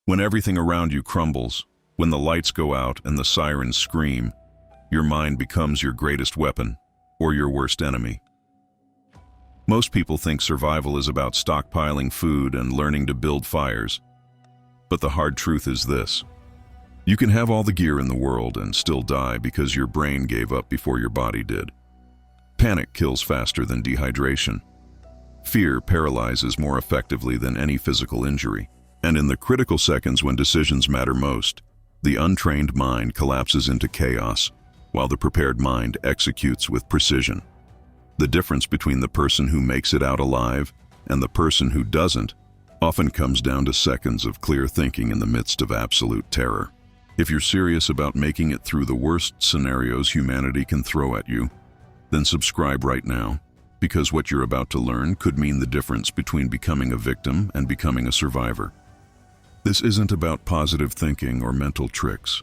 When everything around you crumbles, when the lights go out and the sirens scream, your mind becomes your greatest weapon or your worst enemy. Most people think survival is about stockpiling food and learning to build fires. But the hard truth is this: you can have all the gear in the world and still die because your brain gave up before your body did. Panic kills faster than dehydration. Fear paralyzes more effectively than any physical injury. And in the critical seconds when decisions matter most, the untrained mind collapses into chaos, while the prepared mind executes with precision. The difference between the person who makes it out alive and the person who doesn't often comes down to seconds of clear thinking in the midst of absolute terror. If you're serious about making it through the worst scenarios humanity can throw at you, then subscribe right now, because what you're about to learn could mean the difference between becoming a victim and becoming a survivor. This isn't about positive thinking or mental tricks.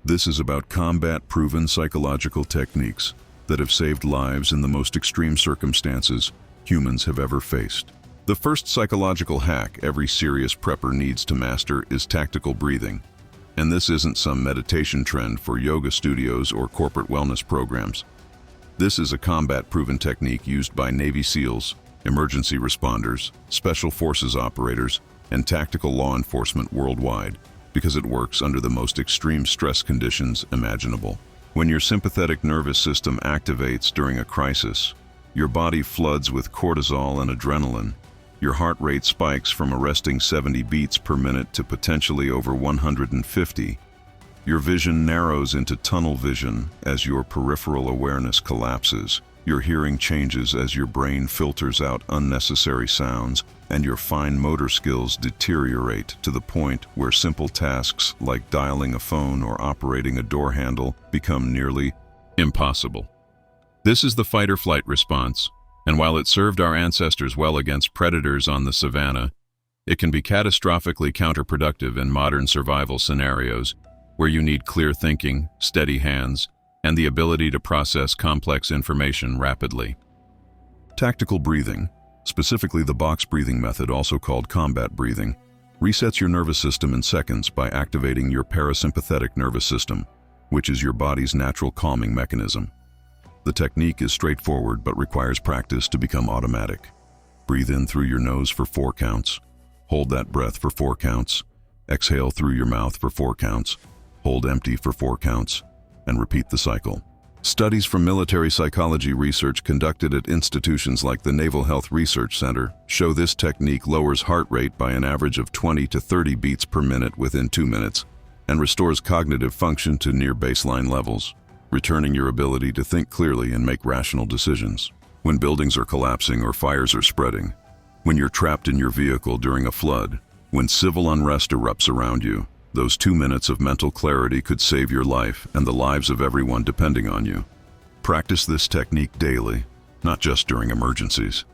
This is about combat-proven psychological techniques that have saved lives in the most extreme circumstances humans have ever faced. The first psychological hack every serious prepper needs to master is tactical breathing. And this isn't some meditation trend for yoga studios or corporate wellness programs. This is a combat-proven technique used by Navy SEALs, emergency responders, special forces operators, and tactical law enforcement worldwide, because it works under the most extreme stress conditions imaginable. When your sympathetic nervous system activates during a crisis, your body floods with cortisol and adrenaline. Your heart rate spikes from a resting 70 beats per minute to potentially over 150. Your vision narrows into tunnel vision as your peripheral awareness collapses. Your hearing changes as your brain filters out unnecessary sounds, and your fine motor skills deteriorate to the point where simple tasks like dialing a phone or operating a door handle become nearly impossible. This is the fight-or-flight response, and while it served our ancestors well against predators on the savannah, it can be catastrophically counterproductive in modern survival scenarios where you need clear thinking, steady hands, and the ability to process complex information rapidly. Tactical breathing, specifically the box breathing method, also called combat breathing, resets your nervous system in seconds by activating your parasympathetic nervous system, which is your body's natural calming mechanism. The technique is straightforward but requires practice to become automatic. Breathe in through your nose for 4 counts. Hold that breath for 4 counts. Exhale through your mouth for 4 counts. Hold empty for 4 counts. And repeat the cycle. Studies from military psychology research conducted at institutions like the Naval Health Research Center show this technique lowers heart rate by an average of 20 to 30 beats per minute within 2 minutes and restores cognitive function to near baseline levels, returning your ability to think clearly and make rational decisions. When buildings are collapsing or fires are spreading, when you're trapped in your vehicle during a flood, when civil unrest erupts around you, those 2 minutes of mental clarity could save your life and the lives of everyone depending on you. Practice this technique daily, not just during emergencies.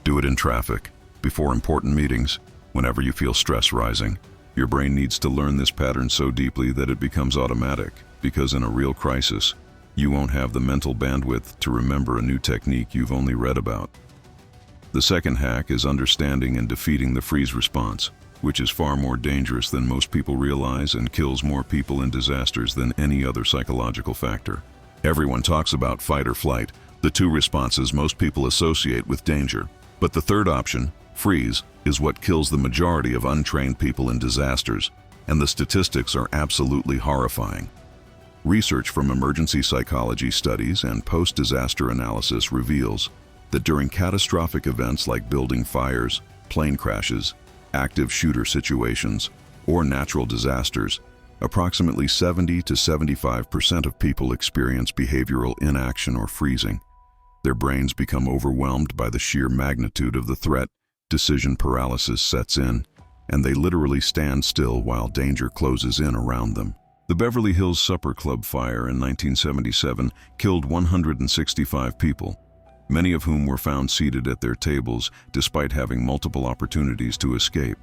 Do it in traffic, before important meetings, whenever you feel stress rising. Your brain needs to learn this pattern so deeply that it becomes automatic, because in a real crisis, you won't have the mental bandwidth to remember a new technique you've only read about. The second hack is understanding and defeating the freeze response, which is far more dangerous than most people realize and kills more people in disasters than any other psychological factor. Everyone talks about fight or flight, the two responses most people associate with danger. But the third option, freeze, is what kills the majority of untrained people in disasters, and the statistics are absolutely horrifying. Research from emergency psychology studies and post-disaster analysis reveals that during catastrophic events like building fires, plane crashes, active shooter situations, or natural disasters, approximately 70 to 75% of people experience behavioral inaction or freezing. Their brains become overwhelmed by the sheer magnitude of the threat, decision paralysis sets in, and they literally stand still while danger closes in around them. The Beverly Hills Supper Club fire in 1977 killed 165 people, many of whom were found seated at their tables despite having multiple opportunities to escape.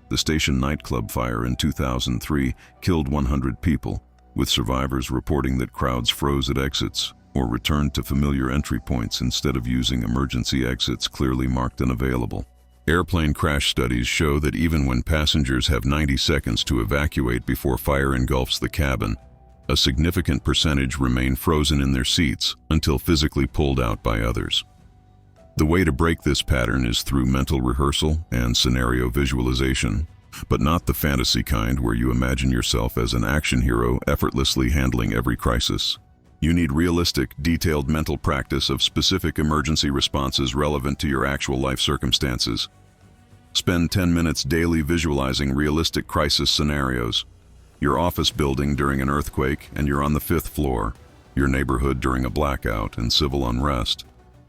The Station nightclub fire in 2003 killed 100 people, with survivors reporting that crowds froze at exits or returned to familiar entry points instead of using emergency exits clearly marked unavailable. Airplane crash studies show that even when passengers have 90 seconds to evacuate before fire engulfs the cabin, a significant percentage remain frozen in their seats until physically pulled out by others. The way to break this pattern is through mental rehearsal and scenario visualization, but not the fantasy kind where you imagine yourself as an action hero effortlessly handling every crisis. You need realistic, detailed mental practice of specific emergency responses relevant to your actual life circumstances. Spend 10 minutes daily visualizing realistic crisis scenarios. Your office building during an earthquake and you're on the 5th floor. Your neighborhood during a blackout and civil unrest.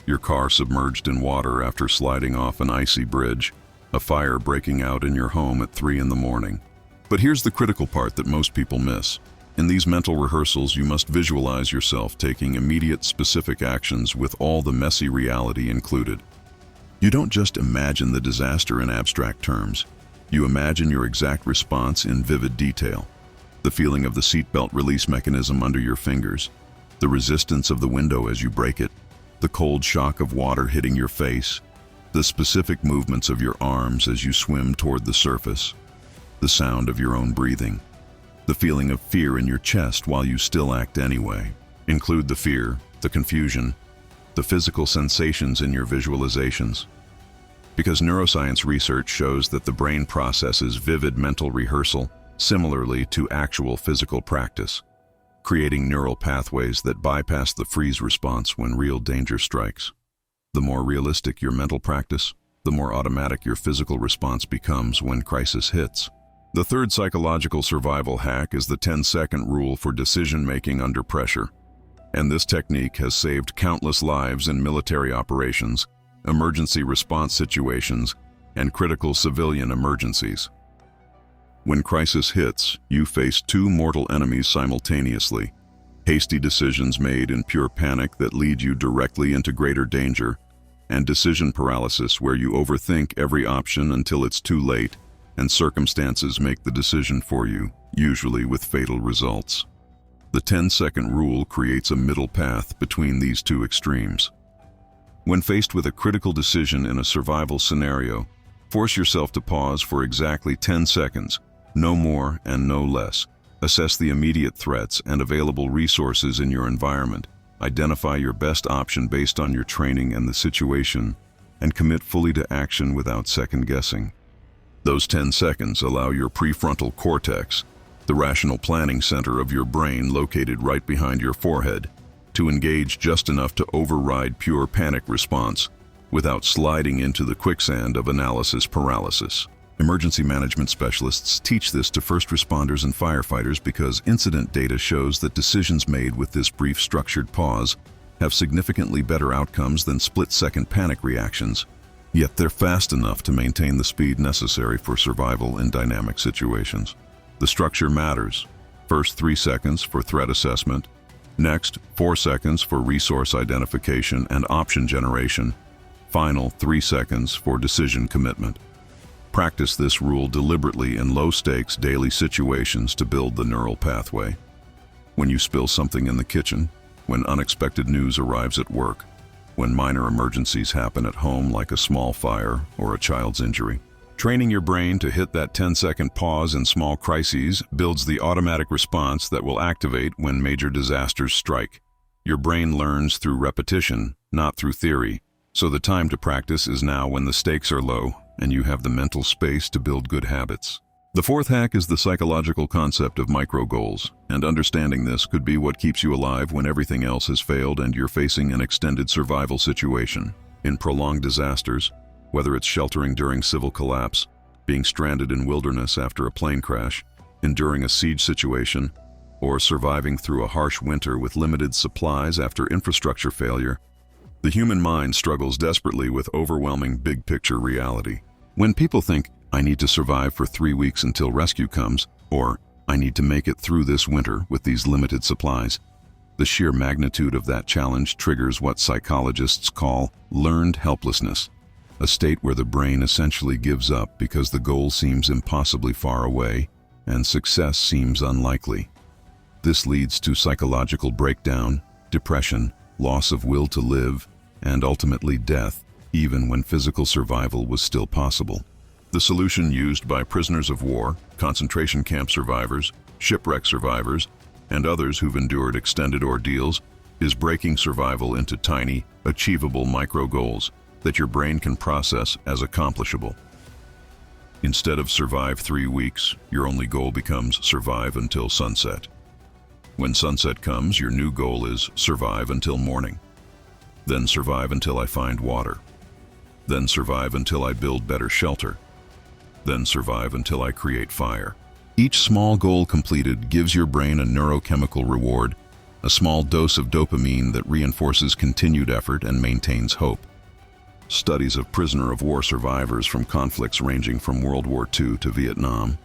Your car submerged in water after sliding off an icy bridge. A fire breaking out in your home at 3 in the morning. But here's the critical part that most people miss. In these mental rehearsals, you must visualize yourself taking immediate, specific actions with all the messy reality included. You don't just imagine the disaster in abstract terms. You imagine your exact response in vivid detail. The feeling of the seatbelt release mechanism under your fingers, the resistance of the window as you break it, the cold shock of water hitting your face, the specific movements of your arms as you swim toward the surface, the sound of your own breathing, the feeling of fear in your chest while you still act anyway. Include the fear, the confusion, the physical sensations in your visualizations. Because neuroscience research shows that the brain processes vivid mental rehearsal similarly to actual physical practice, creating neural pathways that bypass the freeze response when real danger strikes. The more realistic your mental practice, the more automatic your physical response becomes when crisis hits. The third psychological survival hack is the 10-second rule for decision-making under pressure. And this technique has saved countless lives in military operations, emergency response situations, and critical civilian emergencies. When crisis hits, you face two mortal enemies simultaneously: hasty decisions made in pure panic that lead you directly into greater danger, and decision paralysis where you overthink every option until it's too late and circumstances make the decision for you, usually with fatal results. The 10-second rule creates a middle path between these two extremes. When faced with a critical decision in a survival scenario, force yourself to pause for exactly 10 seconds, no more and no less. Assess the immediate threats and available resources in your environment. Identify your best option based on your training and the situation, and commit fully to action without second-guessing. Those 10 seconds allow your prefrontal cortex, the rational planning center of your brain located right behind your forehead, to engage just enough to override pure panic response without sliding into the quicksand of analysis paralysis. Emergency management specialists teach this to first responders and firefighters because incident data shows that decisions made with this brief structured pause have significantly better outcomes than split-second panic reactions. Yet they're fast enough to maintain the speed necessary for survival in dynamic situations. The structure matters. First 3 seconds for threat assessment. Next, 4 seconds for resource identification and option generation. Final 3 seconds for decision commitment. Practice this rule deliberately in low-stakes daily situations to build the neural pathway. When you spill something in the kitchen, when unexpected news arrives at work, when minor emergencies happen at home like a small fire or a child's injury. Training your brain to hit that 10-second pause in small crises builds the automatic response that will activate when major disasters strike. Your brain learns through repetition, not through theory, so the time to practice is now when the stakes are low and you have the mental space to build good habits. The fourth hack is the psychological concept of micro-goals, and understanding this could be what keeps you alive when everything else has failed and you're facing an extended survival situation. In prolonged disasters, whether it's sheltering during civil collapse, being stranded in wilderness after a plane crash, enduring a siege situation, or surviving through a harsh winter with limited supplies after infrastructure failure, the human mind struggles desperately with overwhelming big-picture reality. When people think, "I need to survive for 3 weeks until rescue comes," or "I need to make it through this winter with these limited supplies," the sheer magnitude of that challenge triggers what psychologists call learned helplessness, a state where the brain essentially gives up because the goal seems impossibly far away and success seems unlikely. This leads to psychological breakdown, depression, loss of will to live, and ultimately death, even when physical survival was still possible. The solution used by prisoners of war, concentration camp survivors, shipwreck survivors, and others who've endured extended ordeals is breaking survival into tiny, achievable micro-goals that your brain can process as accomplishable. Instead of survive 3 weeks, your only goal becomes survive until sunset. When sunset comes, your new goal is survive until morning. Then survive until I find water. Then survive until I build better shelter. Then survive until I create fire. Each small goal completed gives your brain a neurochemical reward, a small dose of dopamine that reinforces continued effort and maintains hope. Studies of prisoner of war survivors from conflicts ranging from World War II to Vietnam,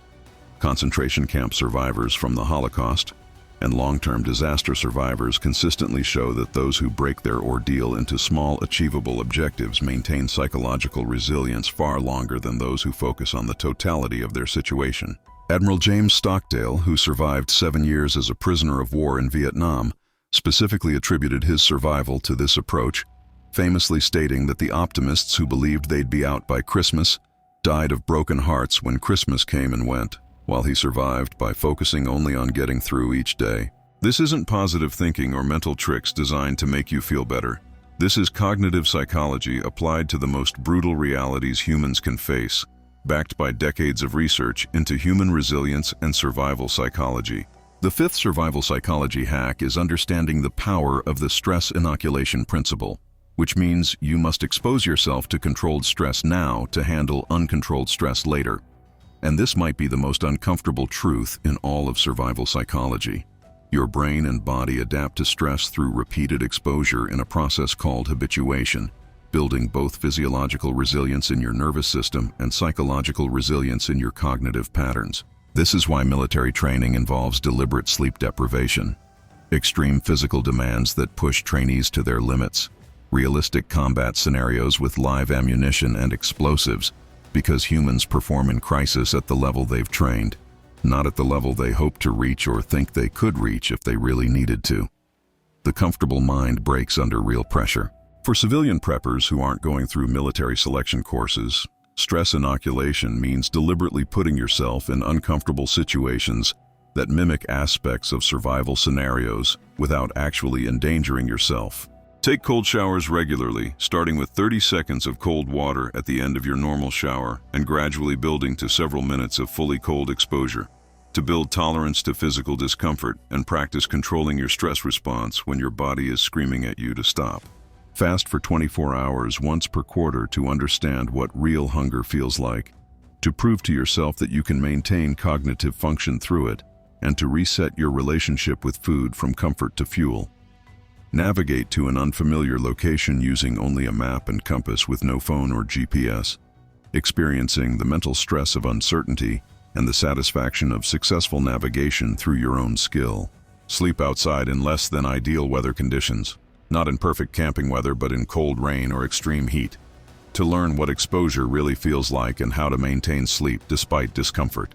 concentration camp survivors from the Holocaust, and long-term disaster survivors consistently show that those who break their ordeal into small, achievable objectives maintain psychological resilience far longer than those who focus on the totality of their situation. Admiral James Stockdale, who survived 7 years as a prisoner of war in Vietnam, specifically attributed his survival to this approach, famously stating that the optimists who believed they'd be out by Christmas died of broken hearts when Christmas came and went, while he survived by focusing only on getting through each day. This isn't positive thinking or mental tricks designed to make you feel better. This is cognitive psychology applied to the most brutal realities humans can face, backed by decades of research into human resilience and survival psychology. The fifth survival psychology hack is understanding the power of the stress inoculation principle, which means you must expose yourself to controlled stress now to handle uncontrolled stress later. And this might be the most uncomfortable truth in all of survival psychology. Your brain and body adapt to stress through repeated exposure in a process called habituation, building both physiological resilience in your nervous system and psychological resilience in your cognitive patterns. This is why military training involves deliberate sleep deprivation, extreme physical demands that push trainees to their limits, realistic combat scenarios with live ammunition and explosives, because humans perform in crisis at the level they've trained, not at the level they hope to reach or think they could reach if they really needed to. The comfortable mind breaks under real pressure. For civilian preppers who aren't going through military selection courses, stress inoculation means deliberately putting yourself in uncomfortable situations that mimic aspects of survival scenarios without actually endangering yourself. Take cold showers regularly, starting with 30 seconds of cold water at the end of your normal shower and gradually building to several minutes of fully cold exposure, to build tolerance to physical discomfort and practice controlling your stress response when your body is screaming at you to stop. Fast for 24 hours once per quarter to understand what real hunger feels like, to prove to yourself that you can maintain cognitive function through it, and to reset your relationship with food from comfort to fuel. Navigate to an unfamiliar location using only a map and compass with no phone or GPS, experiencing the mental stress of uncertainty and the satisfaction of successful navigation through your own skill. Sleep outside in less than ideal weather conditions, not in perfect camping weather but in cold rain or extreme heat, to learn what exposure really feels like and how to maintain sleep despite discomfort.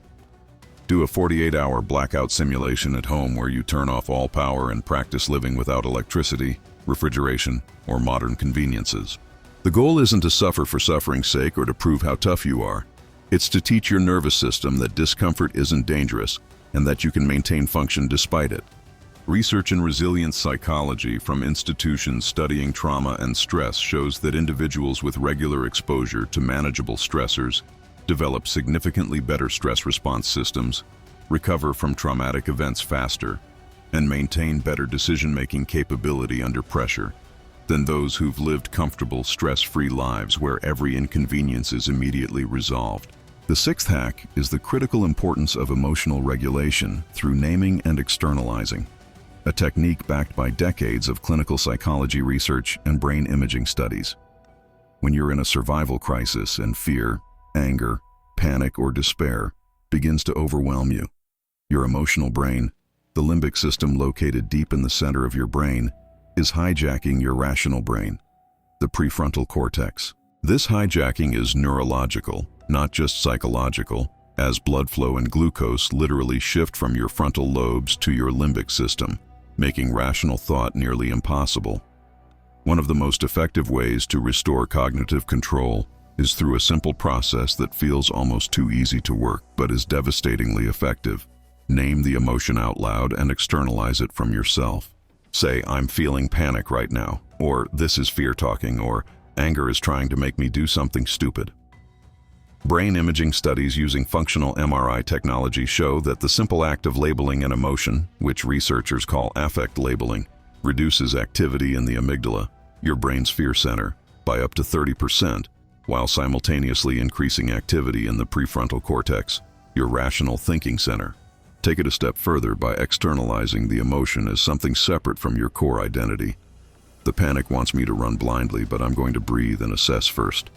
Do a 48-hour blackout simulation at home where you turn off all power and practice living without electricity, refrigeration, or modern conveniences. The goal isn't to suffer for suffering's sake or to prove how tough you are. It's to teach your nervous system that discomfort isn't dangerous and that you can maintain function despite it. Research in resilience psychology from institutions studying trauma and stress shows that individuals with regular exposure to manageable stressors develop significantly better stress response systems, recover from traumatic events faster, and maintain better decision-making capability under pressure than those who've lived comfortable, stress-free lives where every inconvenience is immediately resolved. The sixth hack is the critical importance of emotional regulation through naming and externalizing, a technique backed by decades of clinical psychology research and brain imaging studies. When you're in a survival crisis and fear, anger, panic, or despair begins to overwhelm you, your emotional brain, the limbic system located deep in the center of your brain, is hijacking your rational brain, the prefrontal cortex. This hijacking is neurological, not just psychological, as blood flow and glucose literally shift from your frontal lobes to your limbic system, making rational thought nearly impossible. One of the most effective ways to restore cognitive control is through a simple process that feels almost too easy to work but is devastatingly effective. Name the emotion out loud and externalize it from yourself. Say, "I'm feeling panic right now," or "This is fear talking," or "Anger is trying to make me do something stupid." Brain imaging studies using functional MRI technology show that the simple act of labeling an emotion, which researchers call affect labeling, reduces activity in the amygdala, your brain's fear center, by up to 30%, while simultaneously increasing activity in the prefrontal cortex, your rational thinking center. Take it a step further by externalizing the emotion as something separate from your core identity. "The panic wants me to run blindly, but I'm going to breathe and assess first."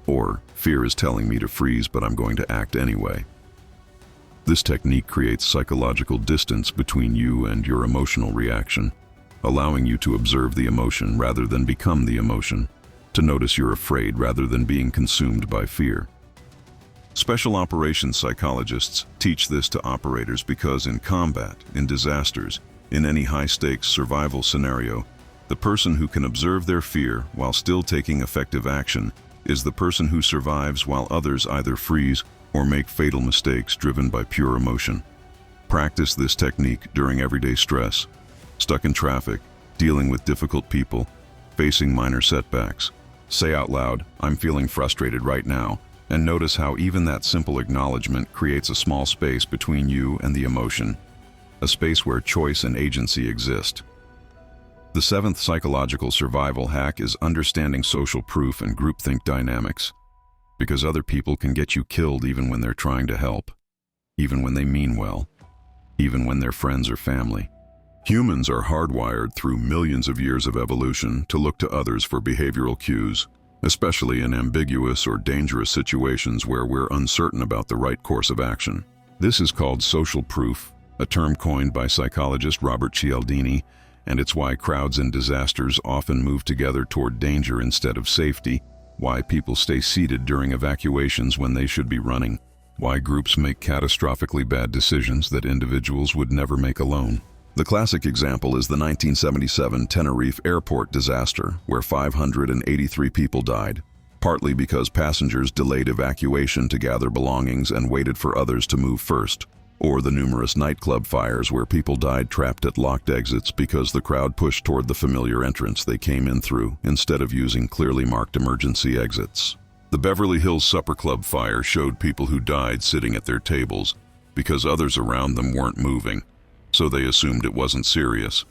Or, "Fear is telling me to freeze, but I'm going to act anyway." This technique creates psychological distance between you and your emotional reaction, allowing you to observe the emotion rather than become the emotion, to notice you're afraid rather than being consumed by fear. Special operations psychologists teach this to operators because in combat, in disasters, in any high-stakes survival scenario, the person who can observe their fear while still taking effective action is the person who survives while others either freeze or make fatal mistakes driven by pure emotion. Practice this technique during everyday stress, stuck in traffic, dealing with difficult people, facing minor setbacks. Say out loud, "I'm feeling frustrated right now," and notice how even that simple acknowledgement creates a small space between you and the emotion, a space where choice and agency exist. The seventh psychological survival hack is understanding social proof and groupthink dynamics, because other people can get you killed even when they're trying to help, even when they mean well, even when they're friends or family. Humans are hardwired through millions of years of evolution to look to others for behavioral cues, especially in ambiguous or dangerous situations where we're uncertain about the right course of action. This is called social proof, a term coined by psychologist Robert Cialdini, and it's why crowds in disasters often move together toward danger instead of safety, why people stay seated during evacuations when they should be running, why groups make catastrophically bad decisions that individuals would never make alone. The classic example is the 1977 Tenerife airport disaster, where 583 people died, partly because passengers delayed evacuation to gather belongings and waited for others to move first, or the numerous nightclub fires where people died trapped at locked exits because the crowd pushed toward the familiar entrance they came in through instead of using clearly marked emergency exits. The Beverly Hills Supper Club fire showed people who died sitting at their tables because others around them weren't moving, so they assumed it wasn't serious.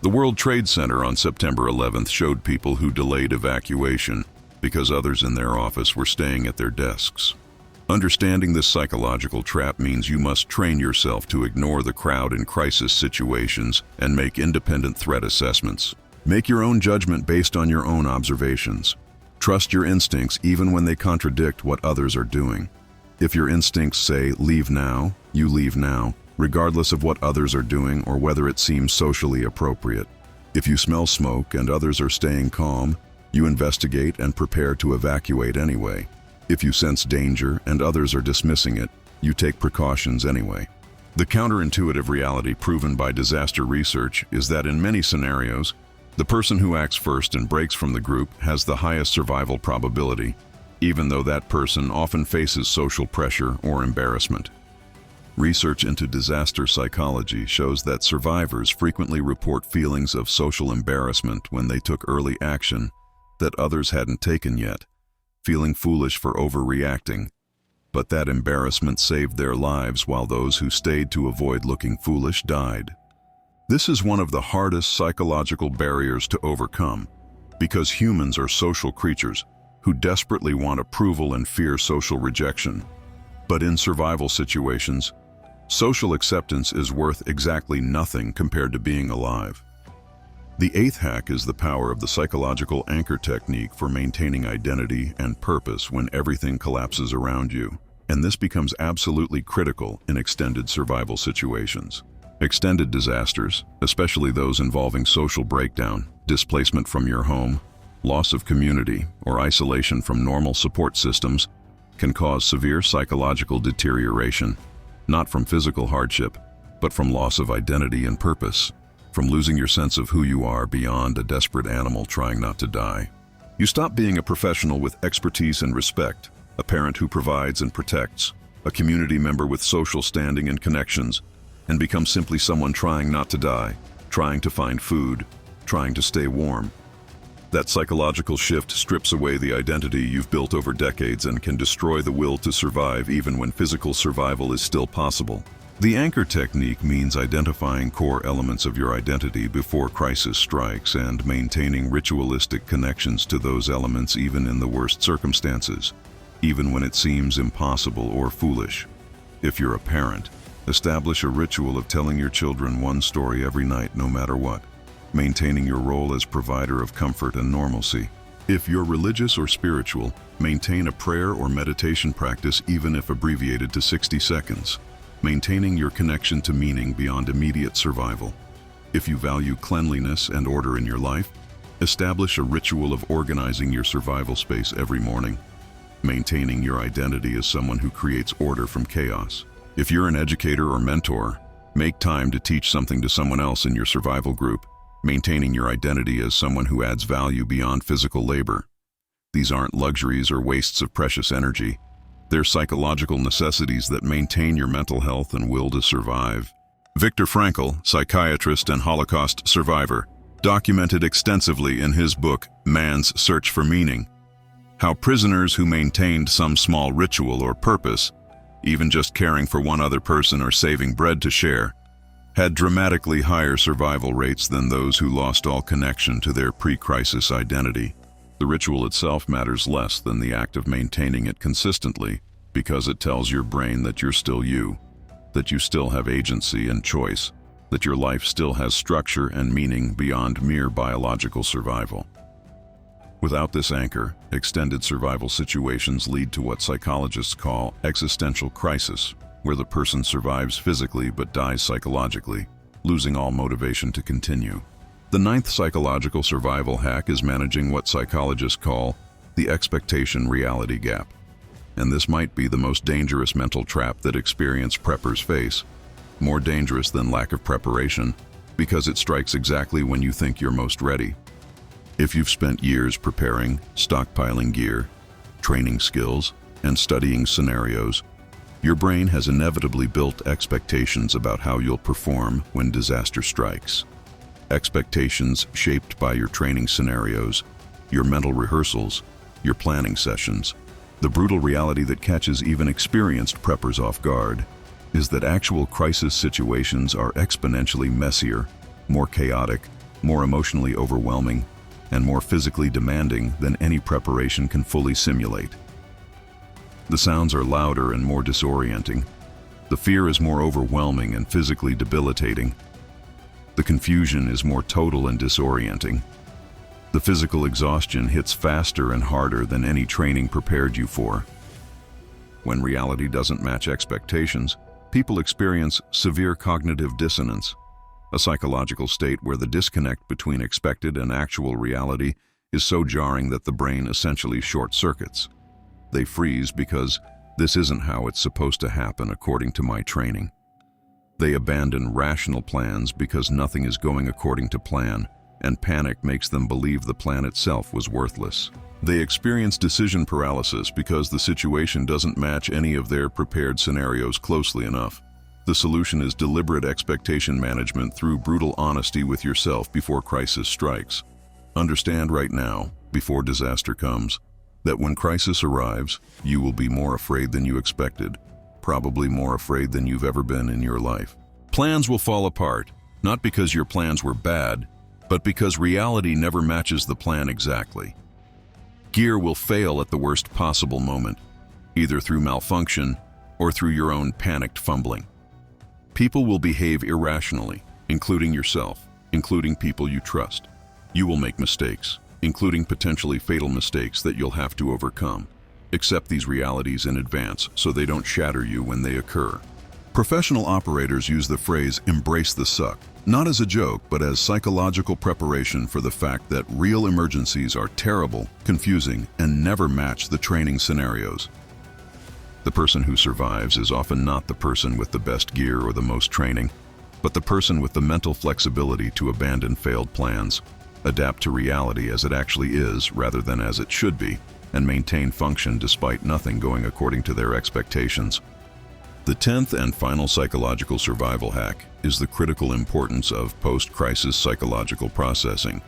The World Trade Center on September 11th showed people who delayed evacuation because others in their office were staying at their desks. Understanding this psychological trap means you must train yourself to ignore the crowd in crisis situations and make independent threat assessments. Make your own judgment based on your own observations. Trust your instincts even when they contradict what others are doing. If your instincts say, "Leave now," you leave now, regardless of what others are doing or whether it seems socially appropriate. If you smell smoke and others are staying calm, you investigate and prepare to evacuate anyway. If you sense danger and others are dismissing it, you take precautions anyway. The counterintuitive reality proven by disaster research is that in many scenarios, the person who acts first and breaks from the group has the highest survival probability, even though that person often faces social pressure or embarrassment. Research into disaster psychology shows that survivors frequently report feelings of social embarrassment when they took early action that others hadn't taken yet, feeling foolish for overreacting, but that embarrassment saved their lives while those who stayed to avoid looking foolish died. This is one of the hardest psychological barriers to overcome, because humans are social creatures who desperately want approval and fear social rejection. But in survival situations, social acceptance is worth exactly nothing compared to being alive. The eighth hack is the power of the psychological anchor technique for maintaining identity and purpose when everything collapses around you, and this becomes absolutely critical in extended survival situations. Extended disasters, especially those involving social breakdown, displacement from your home, loss of community, or isolation from normal support systems, can cause severe psychological deterioration, not from physical hardship, but from loss of identity and purpose. from losing your sense of who you are beyond a desperate animal trying not to die. You stop being a professional with expertise and respect, a parent who provides and protects, a community member with social standing and connections, and become simply someone trying not to die, trying to find food, trying to stay warm. That psychological shift strips away the identity you've built over decades and can destroy the will to survive even when physical survival is still possible. The anchor technique means identifying core elements of your identity before crisis strikes and maintaining ritualistic connections to those elements even in the worst circumstances, even when it seems impossible or foolish. If you're a parent, establish a ritual of telling your children one story every night no matter what, maintaining your role as provider of comfort and normalcy. If you're religious or spiritual, maintain a prayer or meditation practice even if abbreviated to 60 seconds, maintaining your connection to meaning beyond immediate survival. If you value cleanliness and order in your life, establish a ritual of organizing your survival space every morning, maintaining your identity as someone who creates order from chaos. If you're an educator or mentor, make time to teach something to someone else in your survival group, maintaining your identity as someone who adds value beyond physical labor. These aren't luxuries or wastes of precious energy. They're psychological necessities that maintain your mental health and will to survive. Viktor Frankl, psychiatrist and Holocaust survivor, documented extensively in his book, Man's Search for Meaning, how prisoners who maintained some small ritual or purpose, even just caring for one other person or saving bread to share, had dramatically higher survival rates than those who lost all connection to their pre-crisis identity. The ritual itself matters less than the act of maintaining it consistently, because it tells your brain that you're still you, that you still have agency and choice, that your life still has structure and meaning beyond mere biological survival. Without this anchor, extended survival situations lead to what psychologists call existential crisis, where the person survives physically but dies psychologically, losing all motivation to continue. The ninth psychological survival hack is managing what psychologists call the expectation-reality gap. And this might be the most dangerous mental trap that experienced preppers face, more dangerous than lack of preparation, because it strikes exactly when you think you're most ready. If you've spent years preparing, stockpiling gear, training skills, and studying scenarios, your brain has inevitably built expectations about how you'll perform when disaster strikes. Expectations shaped by your training scenarios, your mental rehearsals, your planning sessions. The brutal reality that catches even experienced preppers off guard is that actual crisis situations are exponentially messier, more chaotic, more emotionally overwhelming, and more physically demanding than any preparation can fully simulate. The sounds are louder and more disorienting. The fear is more overwhelming and physically debilitating. The confusion is more total and disorienting. The physical exhaustion hits faster and harder than any training prepared you for. When reality doesn't match expectations, people experience severe cognitive dissonance, a psychological state where the disconnect between expected and actual reality is so jarring that the brain essentially short-circuits. They freeze because this isn't how it's supposed to happen according to my training. They abandon rational plans because nothing is going according to plan, and panic makes them believe the plan itself was worthless. They experience decision paralysis because the situation doesn't match any of their prepared scenarios closely enough. The solution is deliberate expectation management through brutal honesty with yourself before crisis strikes. Understand right now, before disaster comes, that when crisis arrives, you will be more afraid than you expected, probably more afraid than you've ever been in your life. Plans will fall apart, not because your plans were bad, but because reality never matches the plan exactly. Gear will fail at the worst possible moment, either through malfunction or through your own panicked fumbling. People will behave irrationally, including yourself, including people you trust. You will make mistakes, including potentially fatal mistakes that you'll have to overcome. Accept these realities in advance so they don't shatter you when they occur. Professional operators use the phrase "embrace the suck," not as a joke, but as psychological preparation for the fact that real emergencies are terrible, confusing, and never match the training scenarios. The person who survives is often not the person with the best gear or the most training. but the person with the mental flexibility to abandon failed plans, adapt to reality as it actually is rather than as it should be, and maintain function despite nothing going according to their expectations. The 10th and final psychological survival hack is the critical importance of post-crisis psychological processing.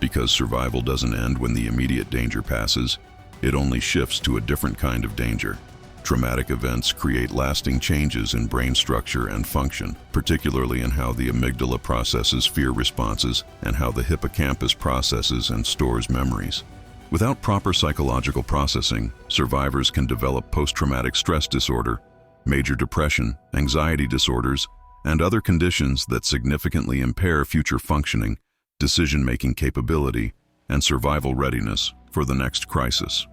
Because survival doesn't end when the immediate danger passes, it only shifts to a different kind of danger. Traumatic events create lasting changes in brain structure and function, particularly in how the amygdala processes fear responses and how the hippocampus processes and stores memories. Without proper psychological processing, survivors can develop post-traumatic stress disorder, major depression, anxiety disorders, and other conditions that significantly impair future functioning, decision-making capability, and survival readiness for the next crisis.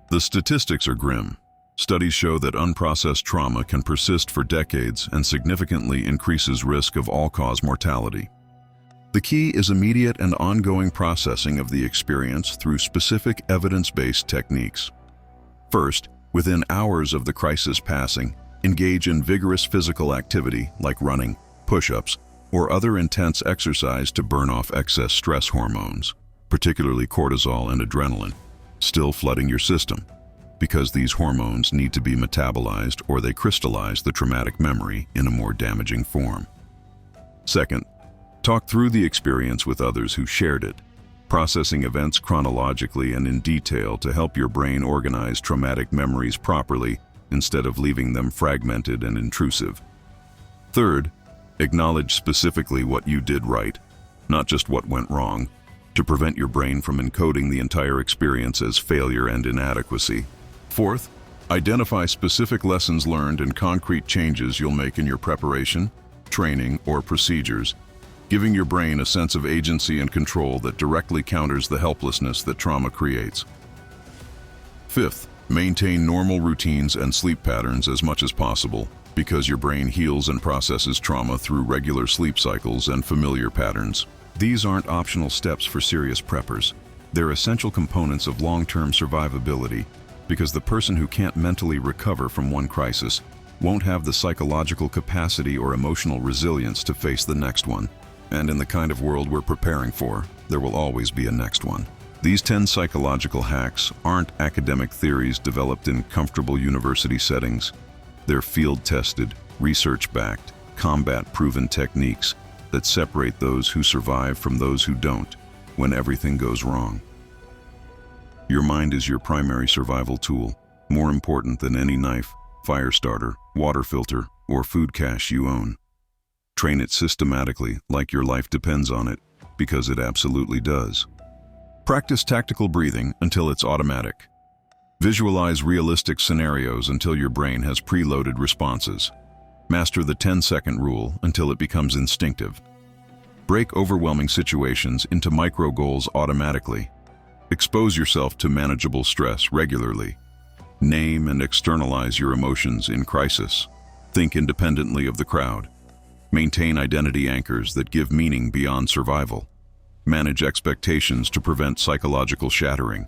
The statistics are grim. Studies show that unprocessed trauma can persist for decades and significantly increases risk of all-cause mortality. The key is immediate and ongoing processing of the experience through specific evidence-based techniques. First, within hours of the crisis passing, engage in vigorous physical activity like running, push-ups, or other intense exercise to burn off excess stress hormones, particularly cortisol and adrenaline, still flooding your system, because these hormones need to be metabolized or they crystallize the traumatic memory in a more damaging form. Second, talk through the experience with others who shared it, processing events chronologically and in detail to help your brain organize traumatic memories properly instead of leaving them fragmented and intrusive. Third, acknowledge specifically what you did right, not just what went wrong, to prevent your brain from encoding the entire experience as failure and inadequacy. Fourth, identify specific lessons learned and concrete changes you'll make in your preparation, training, or procedures, giving your brain a sense of agency and control that directly counters the helplessness that trauma creates. Fifth, maintain normal routines and sleep patterns as much as possible, because your brain heals and processes trauma through regular sleep cycles and familiar patterns. These aren't optional steps for serious preppers. They're essential components of long-term survivability, because the person who can't mentally recover from one crisis won't have the psychological capacity or emotional resilience to face the next one. And in the kind of world we're preparing for, there will always be a next one. These 10 psychological hacks aren't academic theories developed in comfortable university settings. They're field-tested, research-backed, combat-proven techniques that separate those who survive from those who don't when everything goes wrong. Your mind is your primary survival tool, more important than any knife, fire starter, water filter, or food cache you own. Train it systematically, like your life depends on it, because it absolutely does. Practice tactical breathing until it's automatic. Visualize realistic scenarios until your brain has preloaded responses. Master the 10-second rule until it becomes instinctive. Break overwhelming situations into micro goals automatically. Expose yourself to manageable stress regularly. Name and externalize your emotions in crisis. Think independently of the crowd. Maintain identity anchors that give meaning beyond survival. Manage expectations to prevent psychological shattering.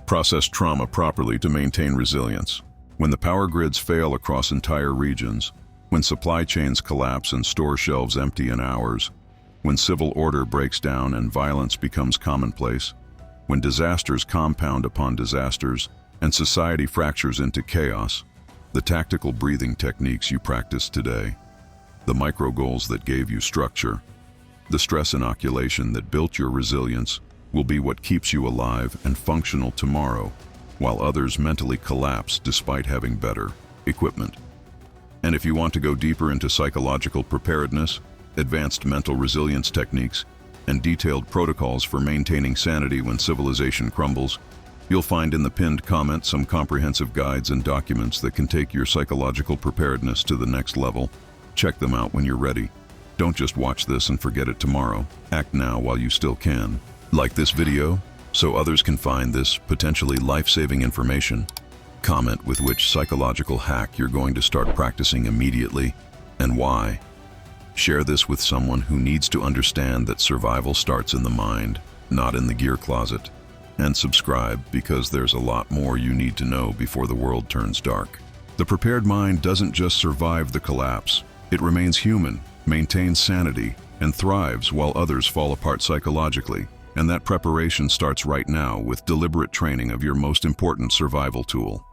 Process trauma properly to maintain resilience. When the power grids fail across entire regions, when supply chains collapse and store shelves empty in hours, when civil order breaks down and violence becomes commonplace, when disasters compound upon disasters and society fractures into chaos, the tactical breathing techniques you practice today, the micro goals that gave you structure, the stress inoculation that built your resilience will be what keeps you alive and functional tomorrow, while others mentally collapse despite having better equipment. And if you want to go deeper into psychological preparedness, advanced mental resilience techniques, and detailed protocols for maintaining sanity when civilization crumbles, you'll find in the pinned comment some comprehensive guides and documents that can take your psychological preparedness to the next level. Check them out when you're ready. Don't just watch this and forget it tomorrow. Act now while you still can. Like this video so others can find this potentially life-saving information. Comment with which psychological hack you're going to start practicing immediately and why. Share this with someone who needs to understand that survival starts in the mind, not in the gear closet. And subscribe, because there's a lot more you need to know before the world turns dark. The prepared mind doesn't just survive the collapse, It remains human, maintains sanity, and thrives while others fall apart psychologically. And that preparation starts right now with deliberate training of your most important survival tool.